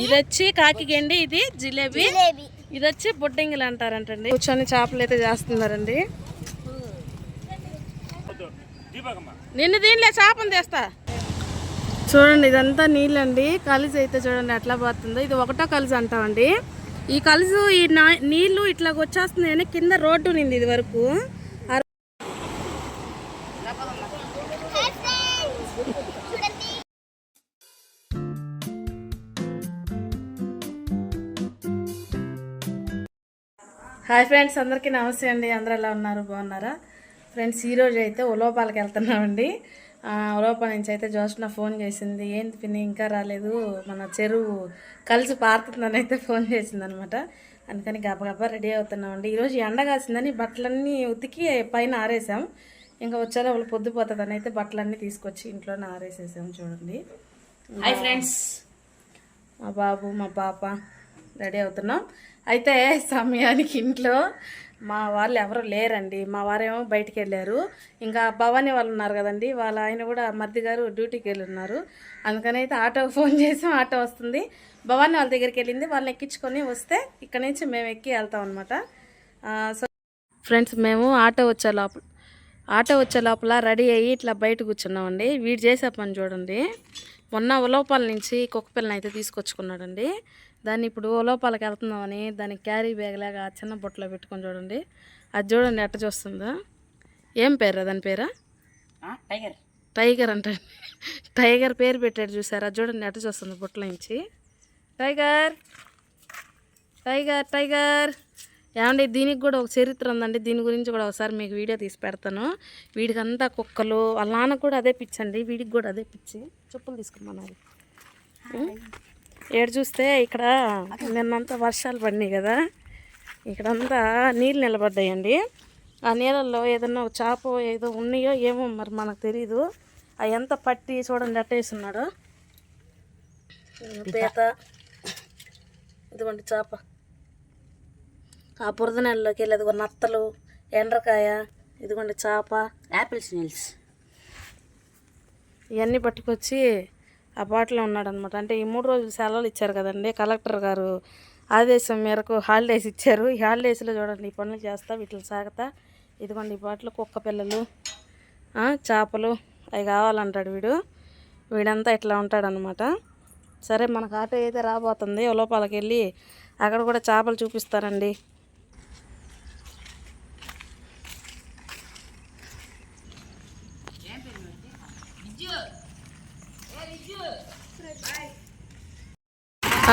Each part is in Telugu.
ఇది వచ్చి కాకి గండి, ఇది జిలేబీ, ఇది వచ్చి బొడ్డంగిలు అంటారంటండి. కూర్చొని చేపలు అయితే చేస్తున్నారండి. నిన్ను దీనిలో చేపను తెస్తా. చూడండి ఇదంతా నీళ్ళండి. కలిసి అయితే చూడండి ఎట్లా పోతుందో. ఇది ఒకటో కలిసి అంటామండి. ఈ కలిసి ఈ నీళ్లు ఇట్లా వచ్చేస్తున్నాయని కింద రోడ్డు నింది ఇది వరకు. హాయ్ ఫ్రెండ్స్, అందరికీ నమస్తే అండి. అందరూ ఎలా ఉన్నారు? బాగున్నారా ఫ్రెండ్స్? ఈరోజు అయితే ఉలోపాలకి వెళ్తున్నామండి. ఉలోపా నుంచి అయితే జోష్న ఫోన్ చేసింది. ఏంటి పిన్ని ఇంకా రాలేదు, మన చెరువు కలిసి పారుతుందని అయితే ఫోన్ చేసింది అనమాట. అందుకని గబగబా రెడీ అవుతున్నామండి. ఈరోజు ఎండ కాసిందని బట్టలన్నీ ఉతికి పైన ఆరేసాం. ఇంకా వచ్చారో వాళ్ళు పొద్దుపోతుందని అయితే బట్టలన్నీ తీసుకొచ్చి ఇంట్లోనే ఆరేసేసాము. చూడండి హాయ్ ఫ్రెండ్స్, మా బాబు మా పాప రెడీ అవుతున్నాం. అయితే సమయానికి ఇంట్లో మా వాళ్ళు ఎవరు లేరండి. మా వారేమో బయటికి వెళ్ళారు. ఇంకా భవానీ వాళ్ళు ఉన్నారు కదండి, వాళ్ళ ఆయన కూడా మరిది గారు డ్యూటీకి వెళ్ళి ఉన్నారు. అందుకని అయితే ఆటోకి ఫోన్ చేసాం. ఆటో వస్తుంది. భవానీ వాళ్ళ దగ్గరికి వెళ్ళింది. వాళ్ళని ఎక్కించుకొని వస్తే ఇక్కడ నుంచి మేము ఎక్కి వెళ్తాం అనమాట. సో ఫ్రెండ్స్, మేము ఆటో వచ్చే లోపల రెడీ అయ్యి ఇట్లా బయట కూర్చున్నామండి. వీడు చేసే పని చూడండి. మొన్న ఉలోపాల నుంచి కుక్కపిల్లని అయితే తీసుకొచ్చుకున్నాడండి. దాన్ని ఇప్పుడు ఉలోపాలకి వెళ్తున్నామని దానికి క్యారీ బ్యాగ్ లాగా చిన్న బుట్టలో పెట్టుకొని చూడండి. అది చూడండి ఎట్ట చూస్తుందో. ఏం పేరు దాని పేరా? టైగర్ అంటే టైగర్ పేరు పెట్టాడు చూసారా? చూడండి ఎట్ట చూస్తుంది బుట్టలో నుంచి. టైగర్ టైగర్ టైగర్ ఏమండి, దీనికి కూడా ఒక చరిత్ర ఉందండి. దీని గురించి కూడా ఒకసారి మీకు వీడియో తీసి పెడతాను. వీడికంతా కుక్కలు, వాళ్ళ నాన్నకు కూడా అదే పిచ్చండి, వీడికి కూడా అదే పిచ్చి. చెప్పులు తీసుకున్నాను. ఏడు చూస్తే ఇక్కడ నిన్నంతా వర్షాలు పడినాయి కదా, ఇక్కడంతా నీళ్ళు నిలబడ్డాయండి. ఆ నీళ్ళల్లో ఏదన్నా చేప ఏదో ఉన్నాయో ఏమో మరి మనకు తెలీదు. అవి ఎంత పట్టి చూడండి అట్ట వేస్తున్నాడు. పీత ఇదిగోండి చేప. ఆ బురద నెలలోకి వెళ్ళి ఇదిగో నత్తలు, ఎండ్రకాయ, ఇదిగోండి చేప, యాపిల్ స్నేల్స్ ఇవన్నీ పట్టుకొచ్చి ఆ బాటలో ఉన్నాడనమాట. అంటే ఈ 3 రోజులు సెలవులు ఇచ్చారు కదండి, కలెక్టర్ గారు ఆదేశం మేరకు హాలిడేస్ ఇచ్చారు. ఈ హాలిడేస్లో చూడండి ఈ పనులు చేస్తా వీటిని సాగుతా. ఇదిగోండి ఈ బాటలో కుక్క పిల్లలు, చేపలు అవి కావాలంటాడు వీడంతా ఇట్లా ఉంటాడనమాట. సరే, మనకు ఆటో అయితే రాబోతుంది. లోపలికి వెళ్ళి అక్కడ కూడా చేపలు చూపిస్తారండి.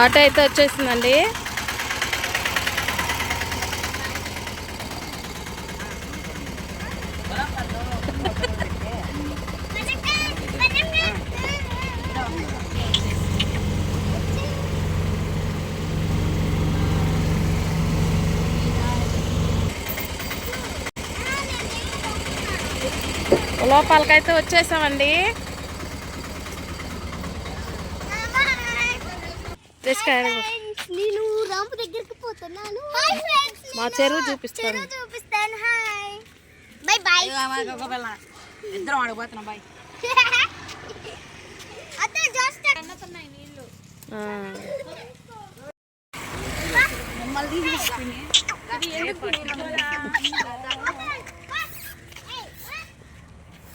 ఆటో అయితే వచ్చేసిందండి. లోపలికైతే వచ్చేసామండి. నేను రాంపు దగ్గరికి పోతున్నాను. మా చెరువు చూపిస్తాను. By by. ఇద్దరం ఆడిపోతున్నాం. బాయ్.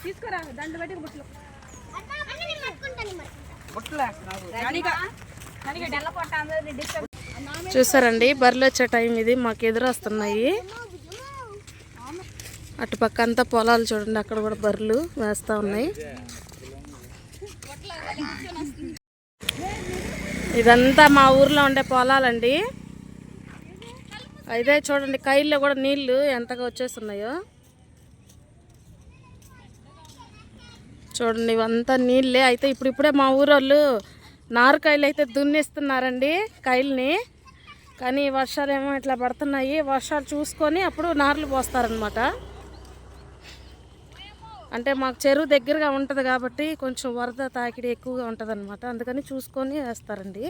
తీసుకురా దండ బట్టి బుట్లు చూసారండి. బర్రెలు వచ్చే టైం ఇది. మాకు ఎదురు వస్తున్నాయి. అటుపక్క అంతా పొలాలు చూడండి, అక్కడ కూడా బర్రెలు వేస్తూ ఉన్నాయి. ఇదంతా మా ఊర్లో ఉండే పొలాలండి. అయితే చూడండి కైల్లో కూడా నీళ్లు ఎంతగా వచ్చేస్తున్నాయో చూడండి. ఇవంతా నీళ్ళే. అయితే ఇప్పుడిప్పుడే మా ఊరోళ్ళు నారుకాయలు అయితే దున్నేస్తున్నారండి కైల్ని. కానీ వర్షాలు ఏమో ఇట్లా పడుతున్నాయి. వర్షాలు చూసుకొని అప్పుడు నార్లు పోస్తారనమాట. అంటే మాకు చెరువు దగ్గరగా ఉంటుంది కాబట్టి కొంచెం వరద తాకిడి ఎక్కువగా ఉంటుంది అనమాట. అందుకని చూసుకొని వేస్తారండి.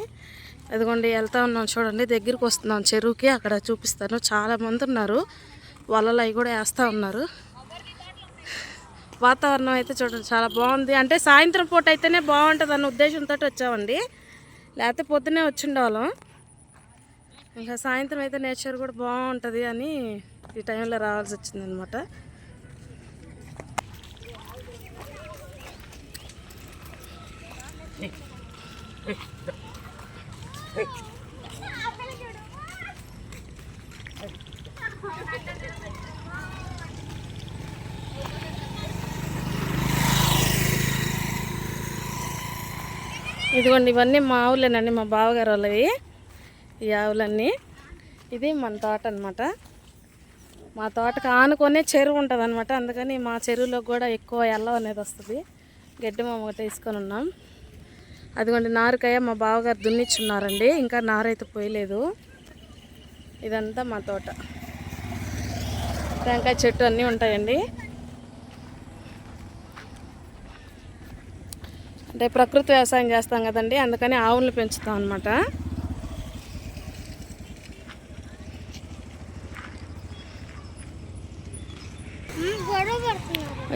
అదిగోండి వెళ్తా ఉన్నాం చూడండి, దగ్గరికి వస్తున్నాం చెరువుకి. అక్కడ చూపిస్తాను. చాలామంది ఉన్నారు, వలలు అవి కూడా వేస్తూ ఉన్నారు. వాతావరణం అయితే చూడండి చాలా బాగుంది. అంటే సాయంత్రం పూట అయితేనే బాగుంటుంది అన్న ఉద్దేశంతో వచ్చామండి. లేకపోతే పొద్దునే వచ్చిండేవాళ్ళం. ఇంకా సాయంత్రం అయితే నేచర్ కూడా బాగుంటుంది అని ఈ టైంలో రావాల్సి వచ్చిందనమాట. ఇదిగోండి ఇవన్నీ మా ఆవులేనండి, మా బావగారు వాళ్ళవి ఈ ఆవులన్నీ. ఇది మన తోట అనమాట. మా తోటకు ఆనుకొనే చెరువు ఉంటుంది అనమాట. అందుకని మా చెరువులో కూడా ఎక్కువ ఎల్లం అనేది వస్తుంది. గడ్డి మామ ఒకటి వేసుకొని ఉన్నాం. అదిగోండి నారుకాయ మా బావగారు దున్నిచ్చున్నారండి, ఇంకా నారైతే పోయలేదు. ఇదంతా మా తోట. టెంకాయ చెట్టు అన్నీ ఉంటాయండి. అంటే ప్రకృతి వ్యవసాయం చేస్తాం కదండి, అందుకని ఆవులను పెంచుతాం అనమాట.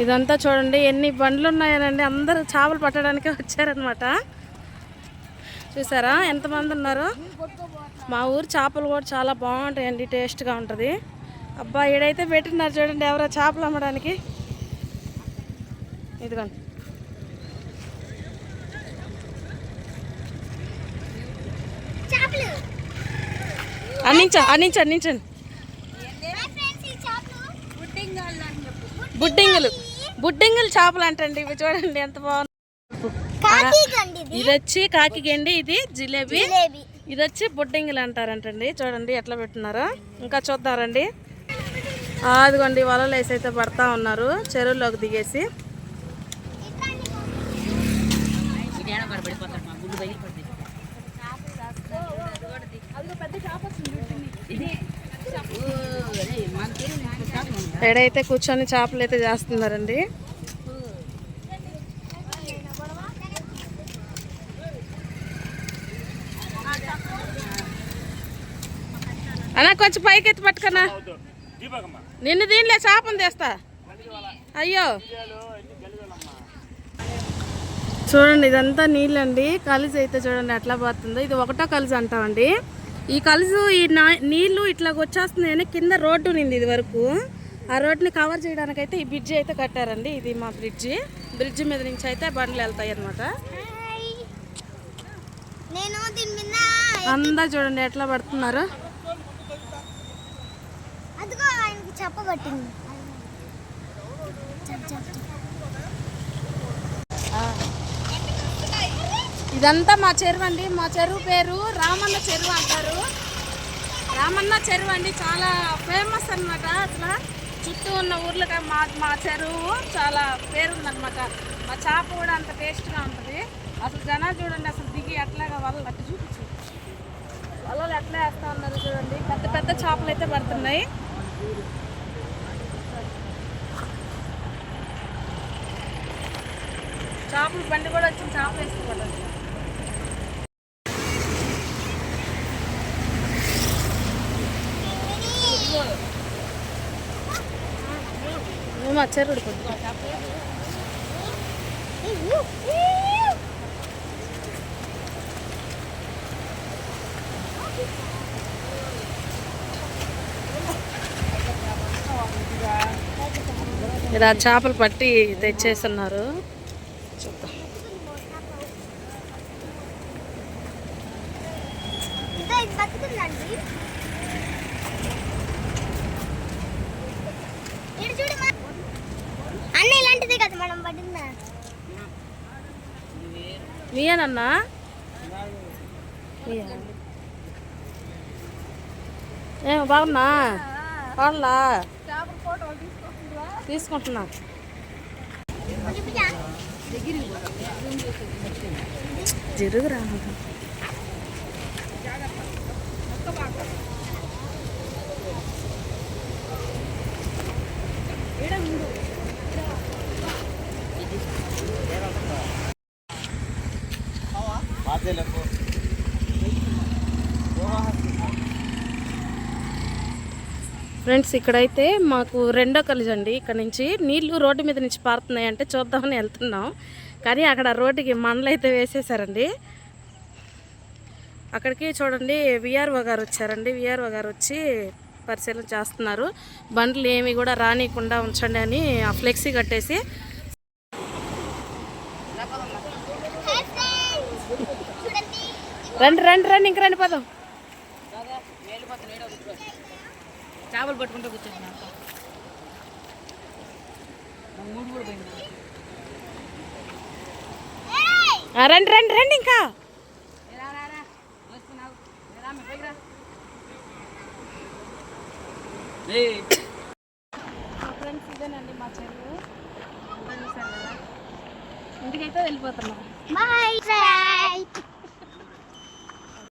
ఇదంతా చూడండి ఎన్ని బండ్లు ఉన్నాయనండి. అందరూ చేపలు పట్టడానికే వచ్చారనమాట. చూసారా ఎంతమంది ఉన్నారు. మా ఊరు చేపలు కూడా చాలా బాగుంటాయండి, టేస్ట్గా ఉంటుంది. అబ్బా ఈడైతే పెట్టినారు చూడండి ఎవరో చేపలు అమ్మడానికి. ఇదిగోండి అందించండి. బుడ్డింగులు చేపలు అంటండి. ఇవి చూడండి ఎంత బాగుంది. ఇది వచ్చి కాకి గండి, ఇది జిలేబీ, ఇది వచ్చి బుడ్డింగులు అంటారంటండి. చూడండి ఎట్లా పెట్టినారో. ఇంకా చూద్దారండి. అదిగోండి వలలు వేసి అయితే పడతా ఉన్నారు చెరువులోకి దిగేసి. ఎడైతే కూర్చొని చేపలు అయితే చేస్తున్నారండి. అన్నా కొంచెం పైకి ఎత్తి పట్టుకన్నా, నిన్ను దీనిలే చేపను తెస్తా. అయ్యో చూడండి ఇదంతా నీళ్ళండి. కలిసి అయితే చూడండి ఎట్లా పోతుందో. ఇది ఒకటో కలిసి అంటామండి. ఈ కలుసు ఈ నీళ్లు ఇట్లా వచ్చేస్తున్నాయని కింద రోడ్డు ఉంది ఇది వరకు. ఆ రోడ్డుని కవర్ చేయడానికైతే ఈ బ్రిడ్జి అయితే కట్టారండి. ఇది మా బ్రిడ్జి. బ్రిడ్జి మీద నుంచి అయితే బండ్లు వెళ్తాయి అనమాట. అందా చూడండి ఎట్లా పడుతున్నారు. ఇదంతా మా చెరువు అండి. మా చెరువు పేరు రామన్న చెరువు అంటారు. రామన్న చెరువు అండి, చాలా ఫేమస్ అనమాట. అసలు చుట్టూ ఉన్న ఊర్లకి మా చెరువు చాలా పేరుందనమాట. మా చేప కూడా అంత టేస్ట్గా ఉంటుంది. అసలు జనాలు చూడండి అసలు దిగి ఎట్లాగా వాళ్ళు అట్టు చూపించు వాళ్ళు ఎట్లా వేస్తా ఉన్నారు చూడండి. పెద్ద పెద్ద చేపలు అయితే పడుతున్నాయి. చేపలు బండి కూడా వచ్చింది, చేపలు వేసుకోవాలి. మా చెరువుడు ఇలా చేపలు పట్టి తెచ్చేస్తున్నారు. చూద్దాం. అన్నీ ఇలాంటిదే కదా మనం పడిందా. మీయేనన్నా ఏమో బాగున్నా వాళ్ళ తీసుకుంటున్నా. జరుగురా ఫ్రెండ్స్ ఇక్కడైతే మాకు రెండో కలిసి అండి. ఇక్కడ నుంచి నీళ్లు రోడ్డు మీద నుంచి పారుతున్నాయి అంటే చూద్దామని వెళ్తున్నాం. కానీ అక్కడ రోడ్డుకి మండలు అయితే వేసేసారండి. అక్కడికి చూడండి విఆర్ఓ గారు వచ్చారండి. విఆర్ఓ గారు వచ్చి పరిశీలన చేస్తున్నారు. బండ్లు ఏమి కూడా రానియకుండా ఉంచండి అని ఆ ఫ్లెక్సీ కట్టేసి. రండి రండి రండి, ఇంక రండి పదం. చేపలు పట్టుకుంటూ కూర్చొని రండి రండి రండి ఇంకా. ఫ్రెండ్స్ ఇదేనండి మా చెరువు. ఇంటికైతే వెళ్ళిపోతున్నాం. బాయ్.